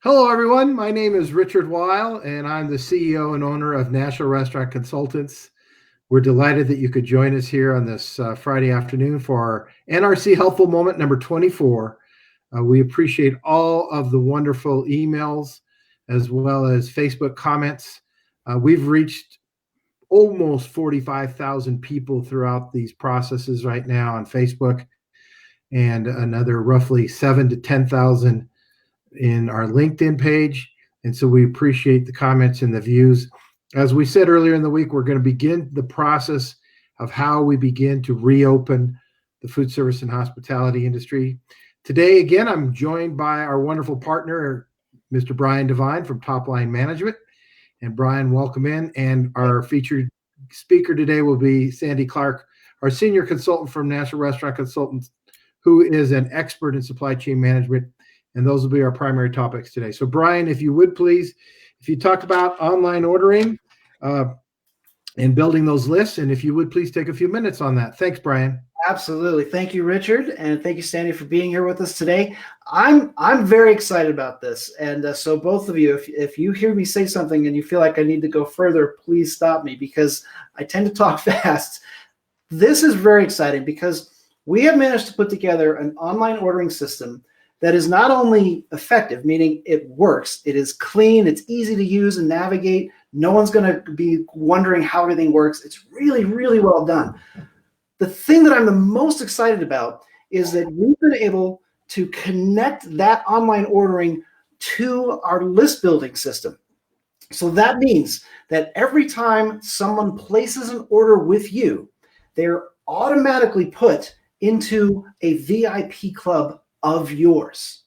Hello, everyone. My name is Richard Weil, and I'm the CEO and owner of National Restaurant Consultants. We're delighted that you could join us here on this Friday afternoon for our NRC Helpful Moment number 24. We appreciate all of the wonderful emails as well as Facebook comments. We've reached almost 45,000 people throughout these processes right now on Facebook, and another roughly 7 to 10,000 in our LinkedIn page. And so we appreciate the comments and the views. As we said earlier in the week, we're going to begin the process of how we begin to reopen the food service and hospitality industry. Today, again, I'm joined by our wonderful partner, Mr. Brian Devine from Top Line Management. And Brian, welcome in. And our featured speaker today will be Sandy Clark, our senior consultant from National Restaurant Consultants, who is an expert in supply chain management. And those will be our primary topics today. So Brian, if you would please, if you talk about online ordering and building those lists, and if you would please take a few minutes on that. Thanks, Brian. Absolutely. Thank you, Richard. And thank you, Sandy, for being here with us today. I'm very excited about this. And so both of you, if you hear me say something and you feel like I need to go further, please stop me because I tend to talk fast. This is very exciting because we have managed to put together an online ordering system that is not only effective, meaning it works, it is clean, it's easy to use and navigate. No one's going to be wondering how everything works. It's really, really well done. The thing that I'm the most excited about is that we've been able to connect that online ordering to our list building system. So that means that every time someone places an order with you, they're automatically put into a VIP club of yours.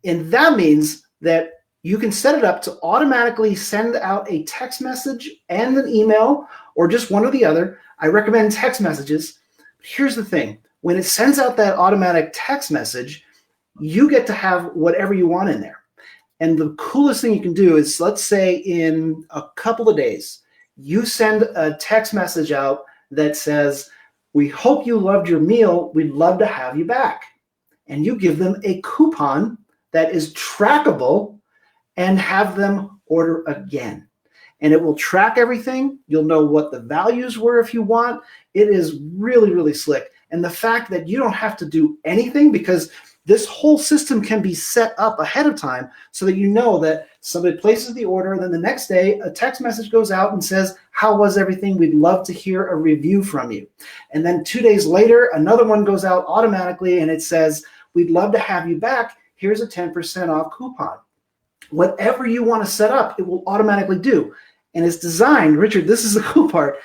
And that means that you can set it up to automatically send out a text message and an email, or just one or the other. I recommend text messages. But here's the thing. When it sends out that automatic text message, you get to have whatever you want in there. And the coolest thing you can do is, let's say in a couple of days, you send a text message out that says, "We hope you loved your meal. We'd love to have you back." And you give them a coupon that is trackable and have them order again. And it will track everything. You'll know what the values were if you want. It is really, really slick. And the fact that you don't have to do anything, because this whole system can be set up ahead of time so that you know that somebody places the order, and then the next day a text message goes out and says, "How was everything? We'd love to hear a review from you." And then 2 days later, another one goes out automatically and it says, "We'd love to have you back. Here's a 10% off coupon." Whatever you want to set up, it will automatically do. And it's designed, Richard, this is the cool part.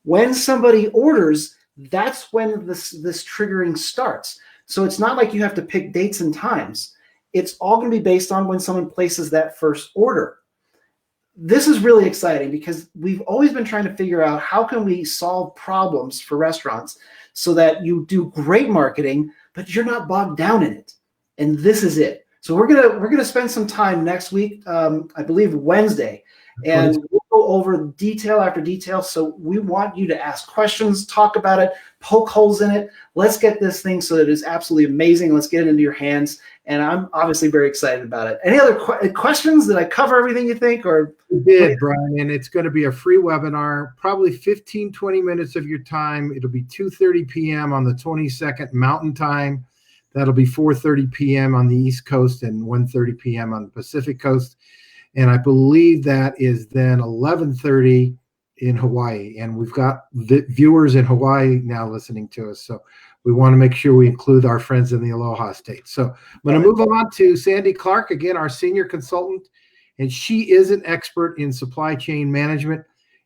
When somebody orders, that's when this triggering starts. So it's not like you have to pick dates and times. It's all going to be based on when someone places that first order. This is really exciting because we've always been trying to figure out how can we solve problems for restaurants so that you do great marketing, but you're not bogged down in it. And this is it. So we're gonna spend some time next week, I believe Wednesday, and we'll go over detail after detail. So we want you to ask questions, talk about it, poke holes in it. Let's get this thing so that it is absolutely amazing. Let's get it into your hands. And I'm obviously very excited about it. Any other questions? Did I cover everything you think? Or you did, Brian. And it's going to be a free webinar, probably 15, 20 minutes of your time. It'll be 2:30 p.m. on the 22nd Mountain Time. That'll be 4:30 p.m. on the East Coast and 1:30 p.m. on the Pacific Coast. And I believe that is then 11:30 in Hawaii. And we've got viewers in Hawaii now listening to us. So we want to make sure we include our friends in the Aloha State. So I'm going to move on to Sandy Clark, again, our senior consultant. And she is an expert in supply chain management.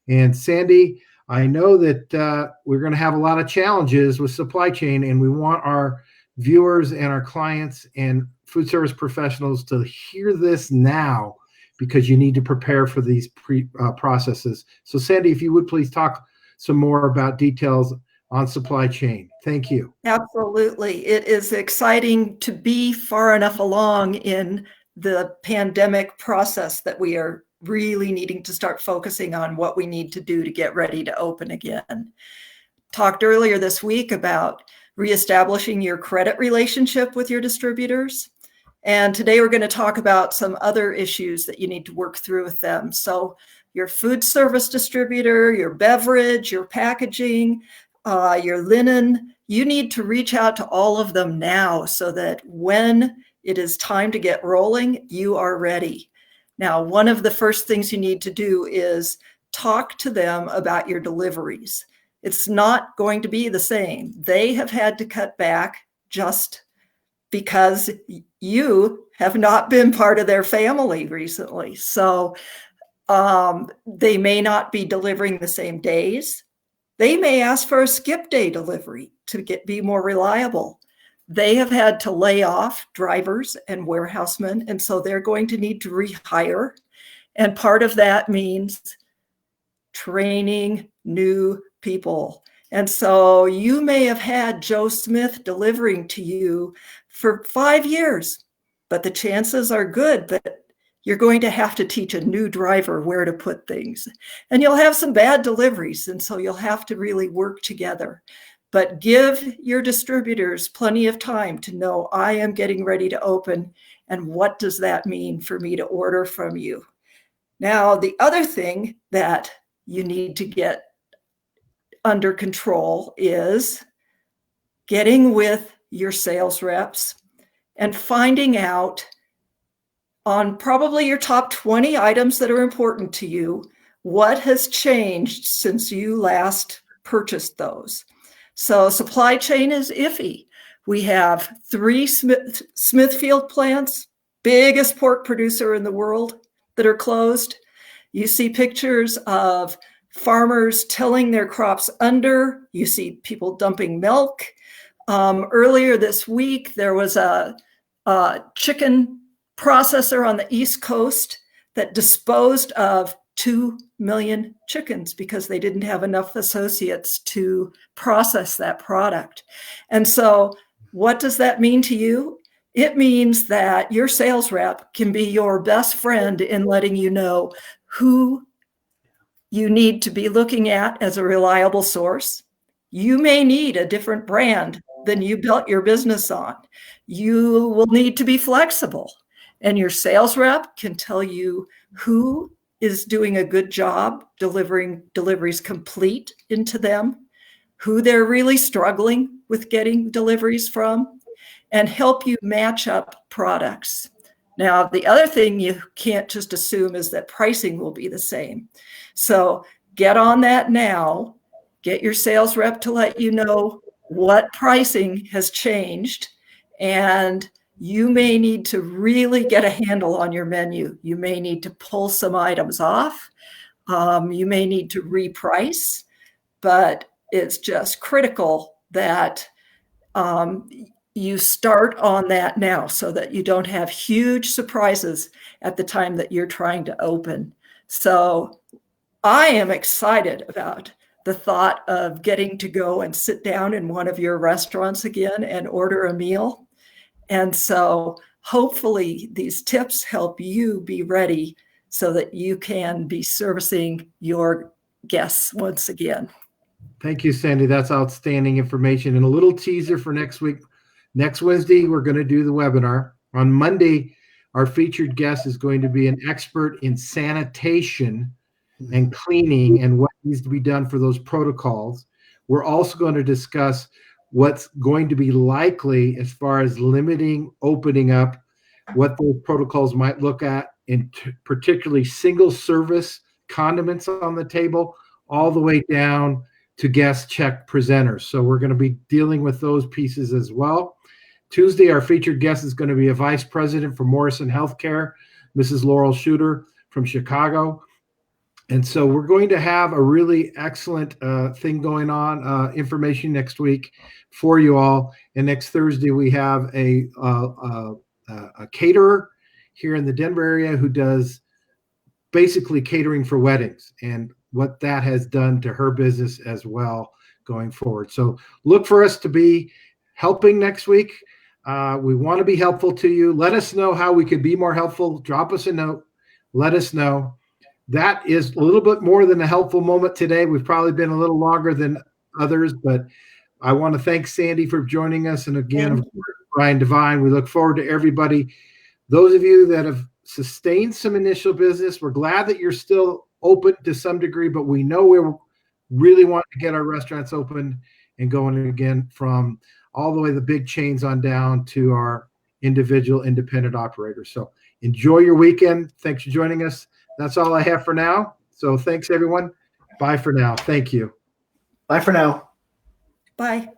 And Sandy, I know that we're going to have a lot of challenges with supply chain, and we want our viewers and our clients and food service professionals to hear this now, because you need to prepare for these processes. So Sandy, if you would please talk some more about details on supply chain. Thank you. Absolutely. It is exciting to be far enough along in the pandemic process that we are really needing to start focusing on what we need to do to get ready to open again. Talked earlier this week about reestablishing your credit relationship with your distributors. And today we're going to talk about some other issues that you need to work through with them. So your food service distributor, your beverage, your packaging, your linen, you need to reach out to all of them now so that when it is time to get rolling, you are ready. Now, one of the first things you need to do is talk to them about your deliveries. It's not going to be the same. They have had to cut back just because you have not been part of their family recently. So they may not be delivering the same days. They may ask for a skip day delivery to be more reliable. They have had to lay off drivers and warehousemen, and so they're going to need to rehire. And part of that means training new people. And so you may have had Joe Smith delivering to you for 5 years, but the chances are good that you're going to have to teach a new driver where to put things. And you'll have some bad deliveries, and so you'll have to really work together. But give your distributors plenty of time to know, I am getting ready to open, and what does that mean for me to order from you? Now, the other thing that you need to get under control is getting with your sales reps and finding out on probably your top 20 items that are important to you, what has changed since you last purchased those. So supply chain is iffy. We have 3 Smithfield plants, biggest pork producer in the world, that are closed. You see pictures of farmers tilling their crops under. You see people dumping milk. Earlier this week, there was a chicken processor on the East Coast that disposed of 2 million chickens because they didn't have enough associates to process that product. And so what does that mean to you? It means that your sales rep can be your best friend in letting you know who you need to be looking at as a reliable source. You may need a different brand than you built your business on. You will need to be flexible. And your sales rep can tell you who is doing a good job delivering deliveries complete into them, who they're really struggling with getting deliveries from, and help you match up products. Now, the other thing you can't just assume is that pricing will be the same. So get on that now, get your sales rep to let you know what pricing has changed, and you may need to really get a handle on your menu. You may need to pull some items off. You may need to reprice, but it's just critical that you start on that now so that you don't have huge surprises at the time that you're trying to open. So I am excited about the thought of getting to go and sit down in one of your restaurants again and order a meal. And so hopefully these tips help you be ready so that you can be servicing your guests once again. Thank you, Sandy. That's outstanding information. And a little teaser for next week. Next Wednesday, we're going to do the webinar. On Monday, our featured guest is going to be an expert in sanitation and cleaning and what needs to be done for those protocols. We're also going to discuss what's going to be likely as far as limiting opening up, what those protocols might look at, in particularly single service condiments on the table, all the way down to guest check presenters. So we're going to be dealing with those pieces as well. Tuesday, our featured guest is going to be a vice president for Morrison Healthcare, Mrs. Laurel Shooter from Chicago. And so we're going to have a really excellent thing going on, information next week for you all. And next Thursday, we have a caterer here in the Denver area who does basically catering for weddings and what that has done to her business as well going forward. So look for us to be helping next week. We want to be helpful to you. Let us know how we could be more helpful. Drop us a note. Let us know. That is a little bit more than a helpful moment today. We've probably been a little longer than others, but I want to thank Sandy for joining us. And again, of course, Brian Devine, we look forward to everybody Those of you that have sustained some initial business, we're glad that you're still open to some degree, but we know we really want to get our restaurants open and going again, from all the way the big chains on down to our individual independent operators. So enjoy your weekend. Thanks for joining us. That's all I have for now. So thanks, everyone. Bye for now. Thank you. Bye for now. Bye.